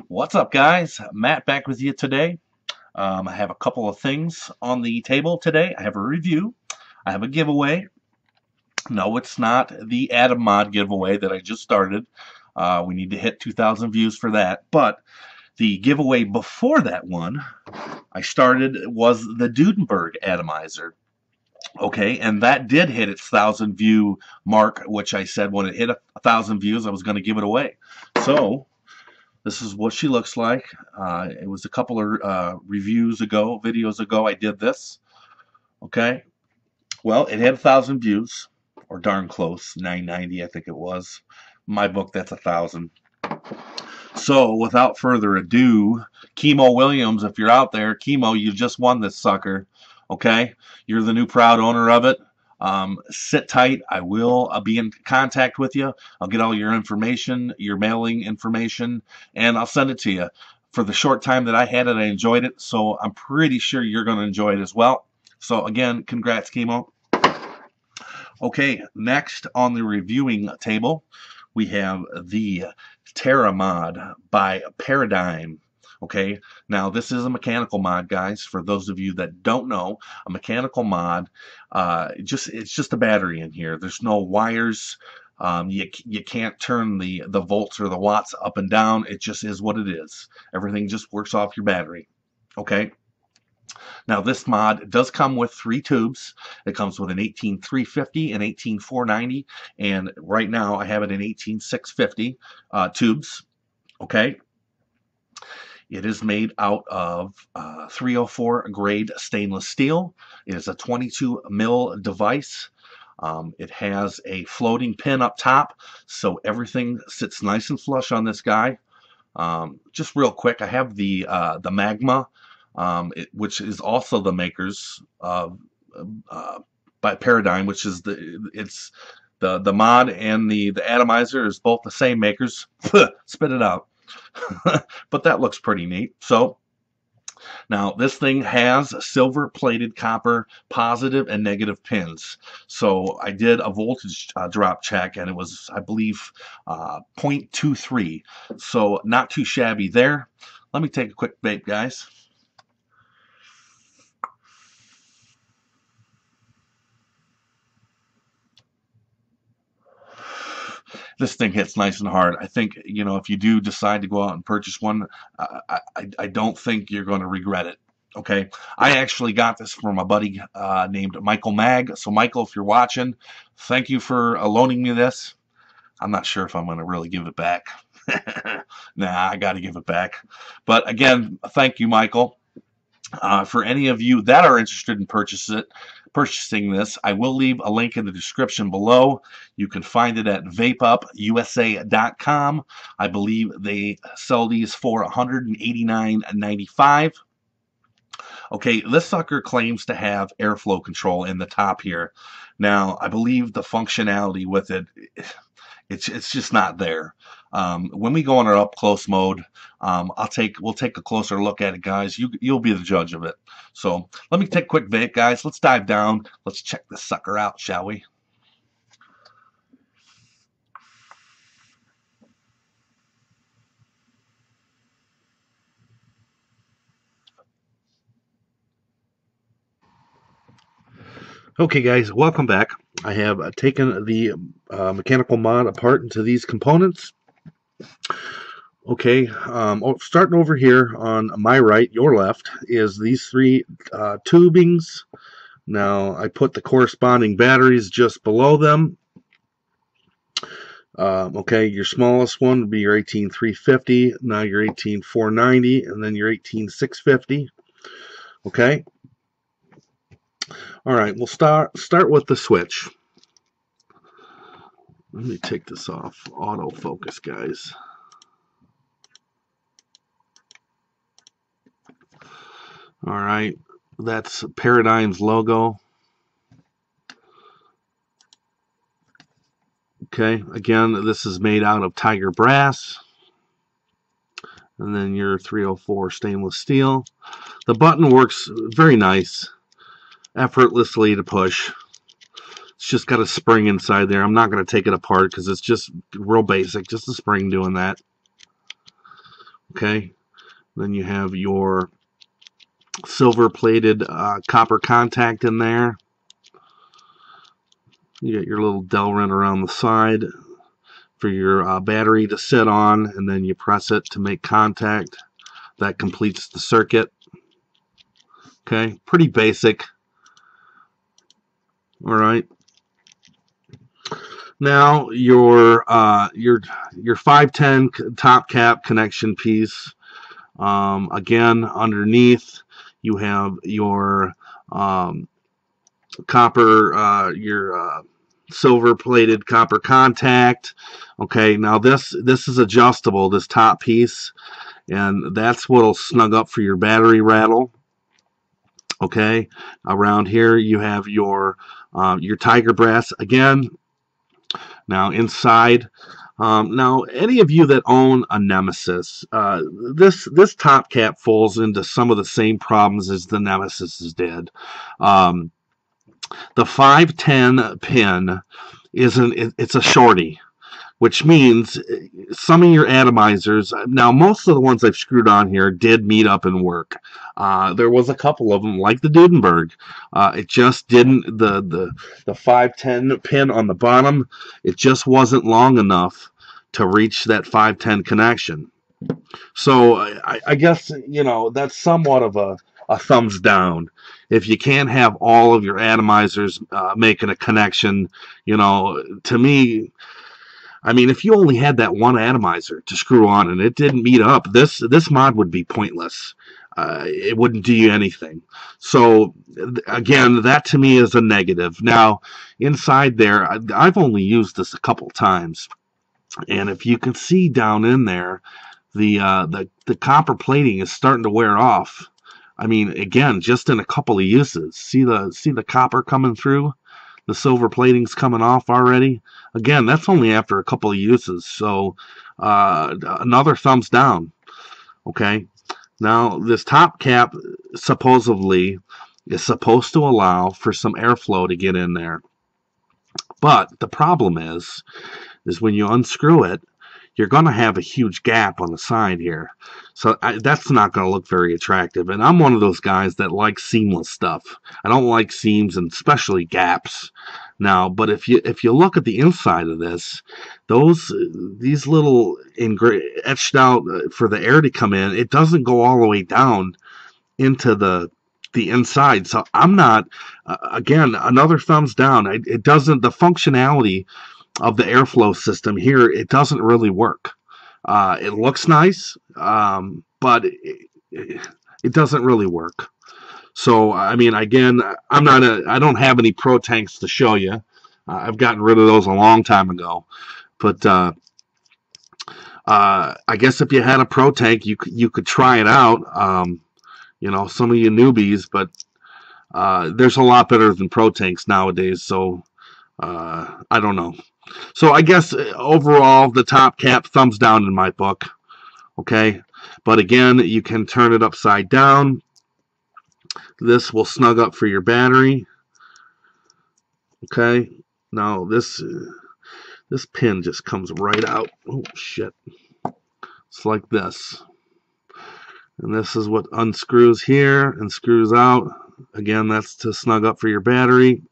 What's up, guys? Matt back with you today. I have a couple of things on the table today. I have a review. I have a giveaway. No, it's not the Terra Mod giveaway that I just started. We need to hit 2,000 views for that. But the giveaway before that one I started was the Dudenberg atomizer. Okay, and that did hit its 1,000 view mark, which I said when it hit 1,000 views I was going to give it away. So this is what she looks like. It was a couple of videos ago I did this. Okay. Well, it had 1,000 views, or darn close, 990 I think it was. In my book, that's 1,000. So without further ado, Chemo Williams, if you're out there, Chemo, you just won this sucker. Okay. You're the new proud owner of it. Sit tight. I will be in contact with you. I'll get all your information, your mailing information, and I'll send it to you. For the short time that I had it, I enjoyed it, so I'm pretty sure you're going to enjoy it as well. So again, congrats, Chemo. Okay, next on the reviewing table, we have the Terra Mod by Paradigm. Okay, now this is a mechanical mod, guys. For those of you that don't know, a mechanical mod, it's just a battery in here. There's no wires. You can't turn the volts or the watts up and down. It just is what it is. Everything just works off your battery. Okay. Now this mod does come with 3 tubes. It comes with an 18350 and 18490, and right now I have it in 18650 tubes. Okay. It is made out of 304 grade stainless steel. It is a 22 mil device. It has a floating pin up top, so everything sits nice and flush on this guy. Just real quick, I have the Magma, which is also the makers by Paradigm, which is the mod and the atomizer is both the same makers. Spit it out. But that looks pretty neat. So now this thing has silver plated copper positive and negative pins. So I did a voltage drop check, and it was, I believe, 0.23. So not too shabby there. Let me take a quick vape, guys. This thing hits nice and hard. I think, you know, if you do decide to go out and purchase one, I don't think you're going to regret it. Okay, I actually got this from a buddy named Michael Mag. So Michael, if you're watching, thank you for loaning me this. I'm not sure if I'm going to really give it back. Nah, I got to give it back. But again, thank you, Michael. For any of you that are interested in purchasing this, I will leave a link in the description below. You can find it at vapeupusa.com. I believe they sell these for $189.95. Okay, this sucker claims to have airflow control in the top here. Now, I believe the functionality with it, it's just not there. When we go on our up close mode, we'll take a closer look at it, guys. You'll be the judge of it. So let me take a quick vape, guys. Let's dive down. Let's check this sucker out, shall we? Okay, guys, welcome back. I have taken the mechanical mod apart into these components. Okay, starting over here on my right, your left, is these 3 tubings. Now, I put the corresponding batteries just below them. Okay, your smallest one would be your 18350, now your 18490, and then your 18650. Okay. All right, we'll start with the switch. Let me take this off autofocus, guys. All right, that's Paradigm's logo. Okay, again, this is made out of tiger brass. And then your 304 stainless steel. The button works very nice, effortlessly to push. It's just got a spring inside there. I'm not going to take it apart because it's just real basic, just a spring doing that. Okay, then you have your silver-plated copper contact in there. You got your little Delrin around the side for your battery to sit on, and then you press it to make contact. That completes the circuit. Okay, pretty basic. All right. Now your 510 top cap connection piece. Again, underneath you have your copper, your silver-plated copper contact. Okay, now this is adjustable, this top piece, and that's what'll snug up for your battery rattle. Okay, around here you have your tiger brass again. Now inside, now any of you that own a Nemesis, this top cap falls into some of the same problems as the Nemesis did. The 510 pin it's a shorty, which means some of your atomizers, now most of the ones I've screwed on here did meet up and work. There was a couple of them, like the Dudenberg. It just didn't, the 510 pin on the bottom, it just wasn't long enough to reach that 510 connection. So I guess, you know, that's somewhat of a thumbs down. If you can't have all of your atomizers making a connection, you know, to me, I mean, if you only had that one atomizer to screw on and it didn't meet up, this mod would be pointless. It wouldn't do you anything. So again, that to me is a negative. Now, inside there, I've only used this a couple times, and if you can see down in there, the copper plating is starting to wear off. I mean, again, just in a couple of uses. See the copper coming through? The silver plating's coming off already. Again, that's only after a couple of uses. So another thumbs down. Okay. Now this top cap supposedly is supposed to allow for some airflow to get in there. But the problem is when you unscrew it, you're going to have a huge gap on the side here. So that's not going to look very attractive. And I'm one of those guys that likes seamless stuff. I don't like seams, and especially gaps. Now, but if you look at the inside of this, these little etched out for the air to come in, it doesn't go all the way down into the inside. So I'm not, again, another thumbs down. It doesn't, the functionality of the airflow system here, it doesn't really work. It looks nice, but it doesn't really work. So I mean, again, I don't have any pro tanks to show you. I've gotten rid of those a long time ago. But I guess if you had a pro tank, you could try it out. You know, some of you newbies, but there's a lot better than pro tanks nowadays. So I don't know. So I guess overall, the top cap, thumbs down in my book. Okay, but again, you can turn it upside down. This will snug up for your battery. Okay, now this pin just comes right out. Oh shit! It's like this, and this is what unscrews here and screws out. Again, that's to snug up for your battery.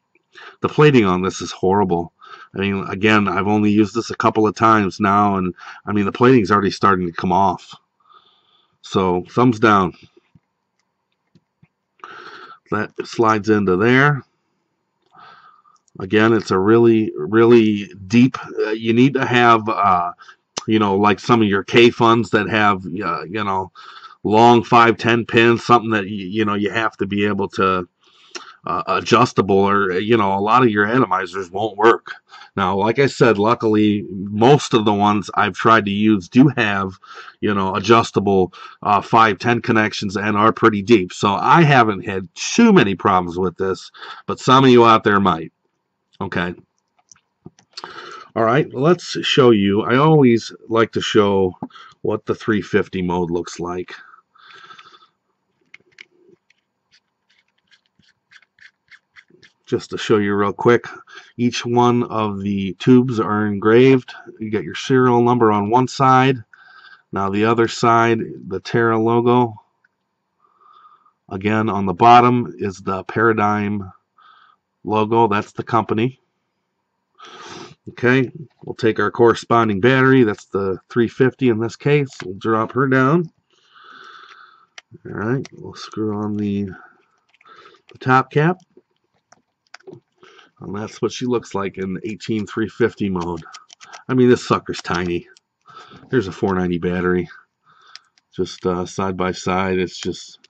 The plating on this is horrible. I mean, again, I've only used this a couple of times now, and I mean, the plating's already starting to come off. So, thumbs down. That slides into there. Again, it's a really, really deep, you need to have, you know, like some of your K-funds that have, you know, long 510 pins, something that, you know, you have to be able to, adjustable, or you know, a lot of your atomizers won't work. Now, like I said, luckily most of the ones I've tried to use do have, you know, adjustable 510 connections and are pretty deep. So I haven't had too many problems with this, but some of you out there might. Okay. All right, let's show you. I always like to show what the 350 mode looks like. Just to show you real quick, each one of the tubes are engraved. You got your serial number on one side, Now the other side, the Terra logo. Again, on the bottom is the Paradigm logo. That's the company. Okay, we'll take our corresponding battery. That's the 350 in this case. We'll drop her down. All right, we'll screw on the top cap. And that's what she looks like in 18350 mode. I mean, this sucker's tiny. There's a 490 battery. Just side by side, it's just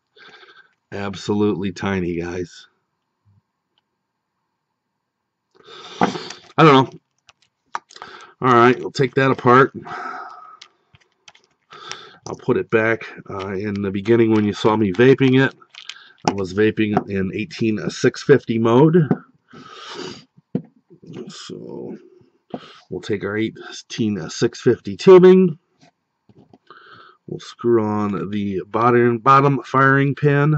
absolutely tiny, guys. I don't know. All right, we'll take that apart. I'll put it back in the beginning when you saw me vaping it. I was vaping in 18650 mode. So we'll take our 18650 tubing. We'll screw on the bottom firing pin.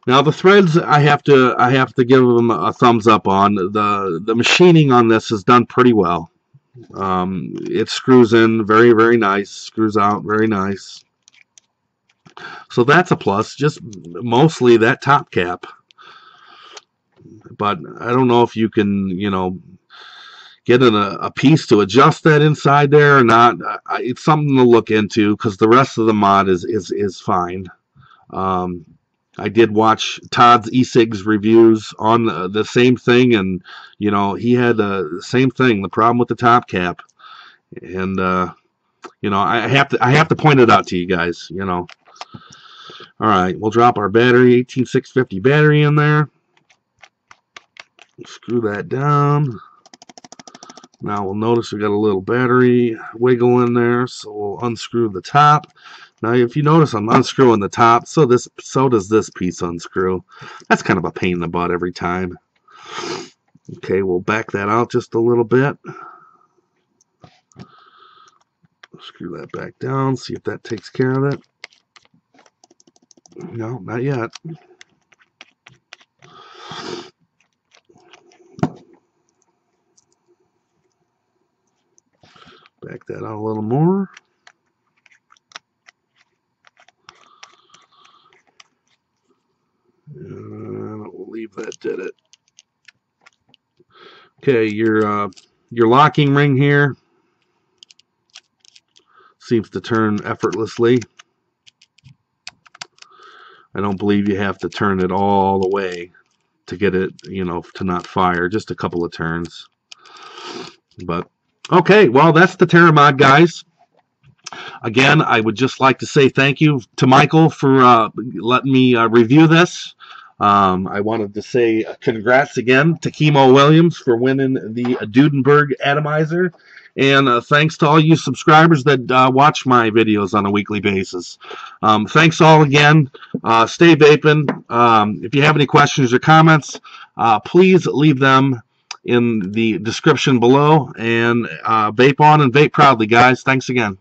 Now the threads, I have to give them a thumbs up on. The machining on this is done pretty well. It screws in very, very nice. Screws out very nice. So that's a plus. Just mostly that top cap. But I don't know if you can, you know, get a piece to adjust that inside there or not. It's something to look into because the rest of the mod is fine. I did watch Todd's eSigs reviews on the same thing, and you know, he had the same thing, the problem with the top cap, and you know, I have to point it out to you guys, you know. All right, we'll drop our battery, 18650 battery in there. Screw that down. Now we'll notice we got a little battery wiggle in there, so we'll unscrew the top. Now, if you notice, I'm unscrewing the top, so does this piece unscrew. That's kind of a pain in the butt every time. Okay, we'll back that out just a little bit. Screw that back down, see if that takes care of it. No, not yet. Back that out a little more. We'll leave that did it. Okay, your locking ring here seems to turn effortlessly. I don't believe you have to turn it all the way to get it, you know, to not fire. Just a couple of turns. But okay, well, that's the Terra Mod, guys. Again, I would just like to say thank you to Michael for letting me review this. I wanted to say congrats again to Chemo Williams for winning the Dudenberg Atomizer. And thanks to all you subscribers that watch my videos on a weekly basis. Thanks all again. Stay vaping. If you have any questions or comments, please leave them in the description below. And vape on and vape proudly, guys. Thanks again.